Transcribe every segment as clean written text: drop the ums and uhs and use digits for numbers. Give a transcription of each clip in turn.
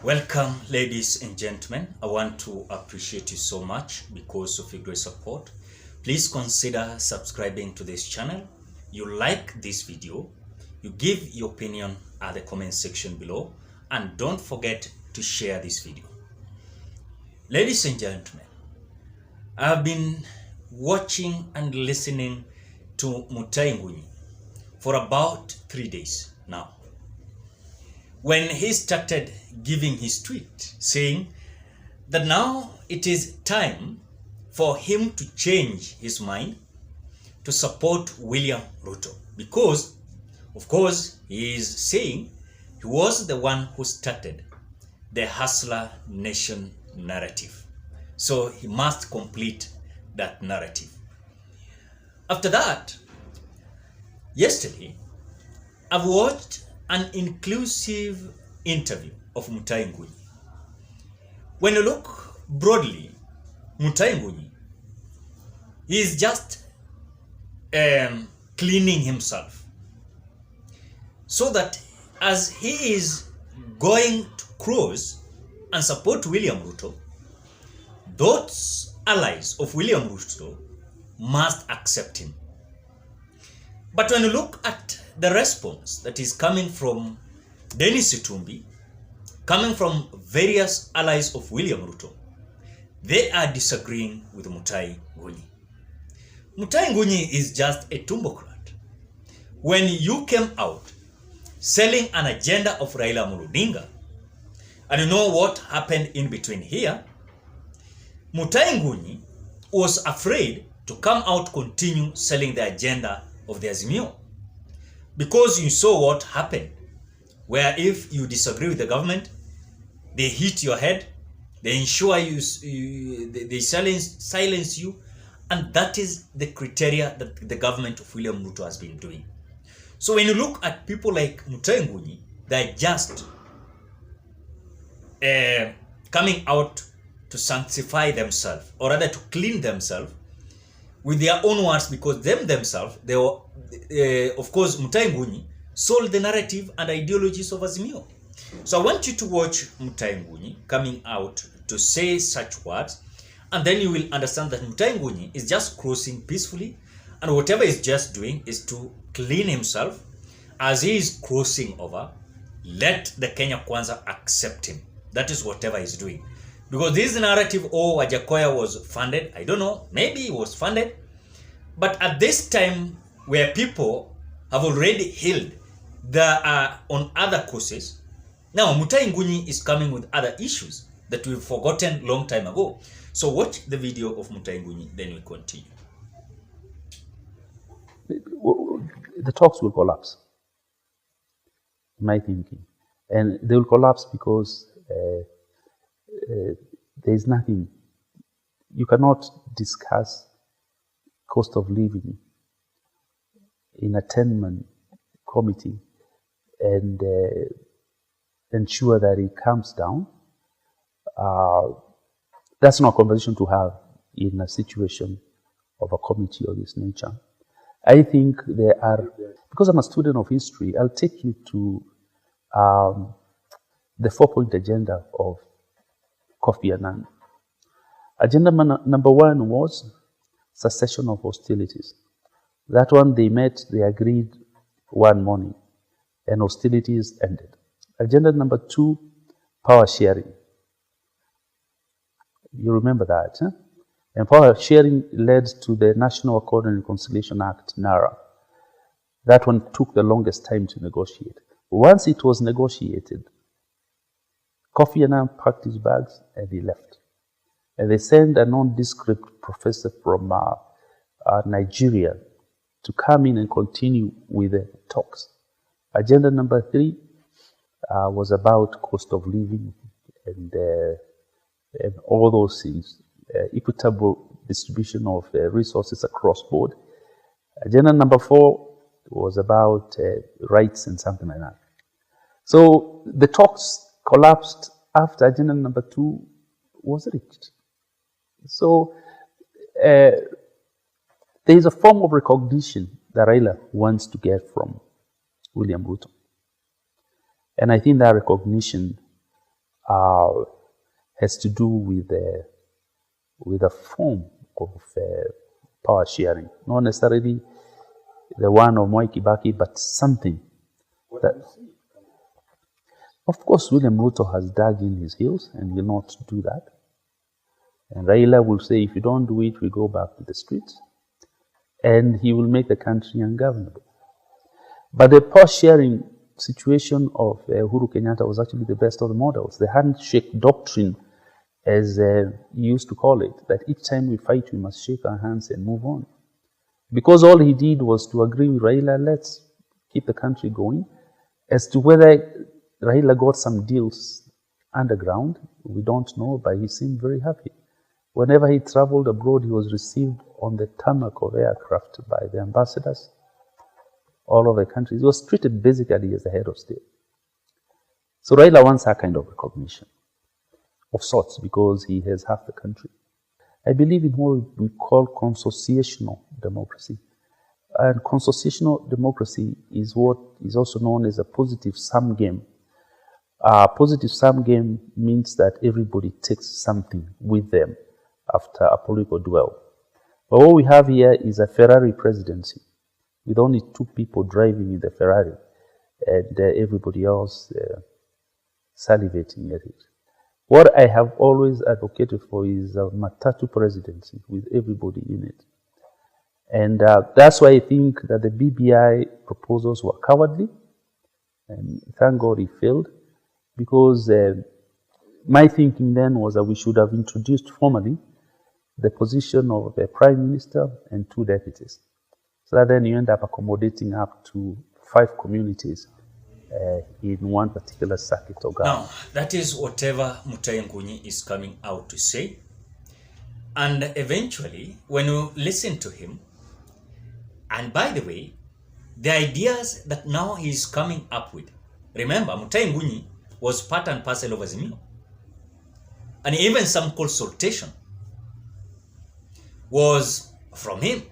Welcome, ladies and gentlemen. I want to appreciate you so much because of your great support. Please consider subscribing to this channel. You like this video, you give your opinion at the comment section below, and don't forget to share this video. Ladies and gentlemen, I've been watching and listening to Mutanguni for about 3 days now. When he started giving his tweet saying that now it is time for him to change his mind to support William Ruto, because of course he is saying he was the one who started the Hustler Nation narrative, so he must complete that narrative. After that, yesterday I've watched an inclusive interview of Mutanguni. When you look broadly, Mutanguni is just cleaning himself, so that as he is going to cross and support William Ruto, those allies of William Ruto must accept him. But when you look at the response that is coming from Dennis Itumbi, coming from various allies of William Ruto, they are disagreeing with Mutanguni. Mutanguni is just a tumbocrat. When you came out selling an agenda of Raila Odinga, and you know what happened in between here, Mutanguni was afraid to come out continue selling the agenda of the Azimio, because you saw what happened, where if you disagree with the government, they hit your head, they ensure they silence you, and that is the criteria that the government of William Ruto has been doing. So when you look at people like Mutanguni, they're just coming out to sanctify themselves, or rather to clean themselves with their own words, because themselves, they were, of course, Mutanguni sold the narrative and ideologies of Azimio. So I want you to watch Mutanguni coming out to say such words, and then you will understand that Mutanguni is just crossing peacefully, and whatever he's just doing is to clean himself. As he is crossing over, let the Kenya Kwanza accept him. That is whatever he's doing. Because this narrative, oh, Wajakoya was funded, I don't know, maybe he was funded. But at this time, where people have already healed, they are on other courses. Now, Mutanguni is coming with other issues that we've forgotten long time ago. So watch the video of Mutanguni, then we continue. The talks will collapse, in my thinking. And they will collapse because there is nothing. You cannot discuss cost of living in a 10-man committee and ensure that it comes down. That's not a conversation to have in a situation of a committee of this nature. I think there are, because I'm a student of history, I'll take you to the 4-point agenda of Kofi Annan. Agenda number 1 was cessation of hostilities. That one they met, they agreed one morning, and hostilities ended. Agenda number 2, power sharing. You remember that, huh? And power sharing led to the National Accord and Reconciliation Act, NARA. That one took the longest time to negotiate. Once it was negotiated, Kofi Annan packed his bags and he left. And they sent a nondescript professor from Nigeria to come in and continue with the talks. Agenda number 3 was about cost of living and all those things, equitable distribution of resources across board. Agenda number 4 was about rights and something like that. So the talks collapsed after agenda number 2 was reached. So there is a form of recognition that Raila wants to get from William Ruto. And I think that recognition has to do with a form of power sharing, not necessarily the one of Mwai Kibaki, but something that, of course, William Ruto has dug in his heels and will not do that. And Raila will say, if you don't do it, we go back to the streets. And he will make the country ungovernable. But the power sharing situation of Uhuru Kenyatta was actually the best of the models. The handshake doctrine, as he used to call it, that each time we fight, we must shake our hands and move on. Because all he did was to agree with Raila, let's keep the country going. As to whether Raila got some deals underground, we don't know, but he seemed very happy. Whenever he traveled abroad, he was received on the tarmac of aircraft by the ambassadors all over the country. He was treated basically as the head of state. So Raila wants that kind of recognition of sorts because he has half the country. I believe in what we call consociational democracy. And consociational democracy is what is also known as a positive sum game. A positive sum game means that everybody takes something with them after a political duel. But what we have here is a Ferrari presidency with only two people driving in the Ferrari and everybody else salivating at it. What I have always advocated for is a Matatu presidency with everybody in it. And that's why I think that the BBI proposals were cowardly. And thank God it failed, because my thinking then was that we should have introduced formally the position of a prime minister and two deputies. So that then you end up accommodating up to 5 communities in one particular circuit or government. Now, that is whatever Mutanguni is coming out to say. And eventually, when you listen to him, and by the way, the ideas that now he is coming up with, remember, Mutanguni was part and parcel of Azimio. And even some consultation was from him.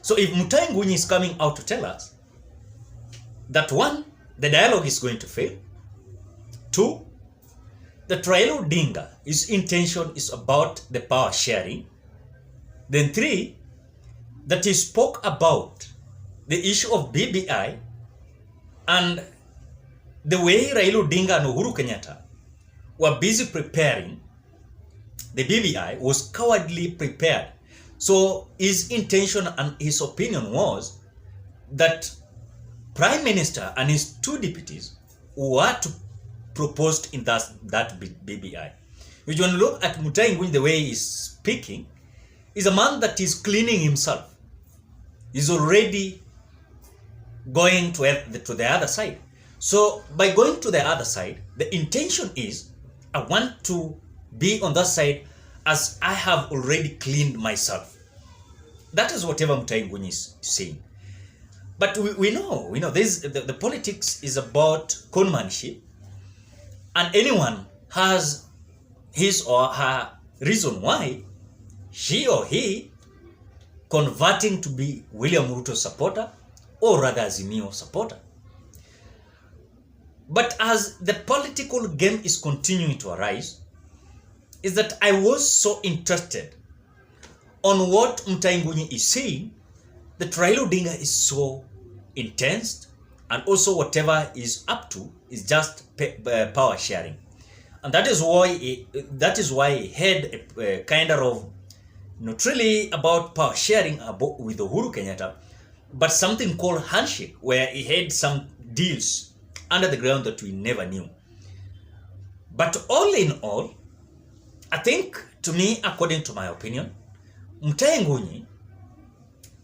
So if Mutanguni is coming out to tell us that 1, the dialogue is going to fail, 2, that Raila Odinga, his intention is about the power sharing, then 3, that he spoke about the issue of BBI and the way Raila Odinga and Uhuru Kenyatta were busy preparing the BBI was cowardly prepared. So his intention and his opinion was that Prime Minister and his 2 deputies were to propose in that BBI. Which when you look at Mutanguni, the way he's speaking, is a man that is cleaning himself. He's already going to the other side. So by going to the other side, the intention is, I want to be on that side as I have already cleaned myself. That is whatever Mutanguni is saying. But we know this, the politics is about conmanship, and anyone has his or her reason why she or he converting to be William Ruto supporter or rather Azimio supporter. But as the political game is continuing to arise, is that I was so interested on what Mutanguni is saying, that Raila Odinga is so intense, and also whatever is up to is just power sharing. And that is why he had a kind of, not really about power sharing with Uhuru Kenyatta, but something called handshake, where he had some deals under the ground that we never knew. But all in all, I think, to me, according to my opinion, Mutanguni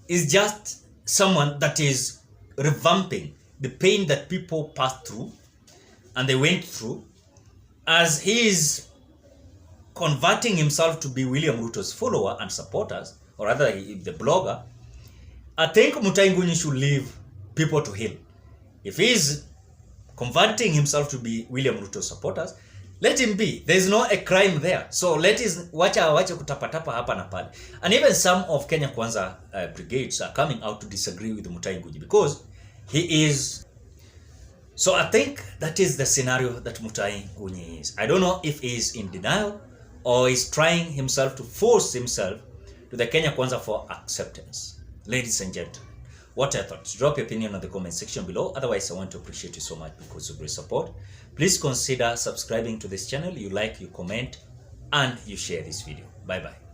is just someone that is revamping the pain that people passed through and they went through, as he is converting himself to be William Ruto's follower and supporters, or rather the blogger. I think Mutanguni should leave people to him. If he is converting himself to be William Ruto's supporters, let him be. There is no a crime there. So let his wacha kutapatapa hapa na pale. And even some of Kenya Kwanza brigades are coming out to disagree with Mutanguni, because he is So I think that is the scenario that Mutahi Ngunyi is. I don't know if he is in denial or is trying himself to force himself to the Kenya Kwanza for acceptance. Ladies and gentlemen, what are your thoughts? Drop your opinion on the comment section below. Otherwise, I want to appreciate you so much because of your support. Please consider subscribing to this channel. You like, you comment, and you share this video. Bye-bye.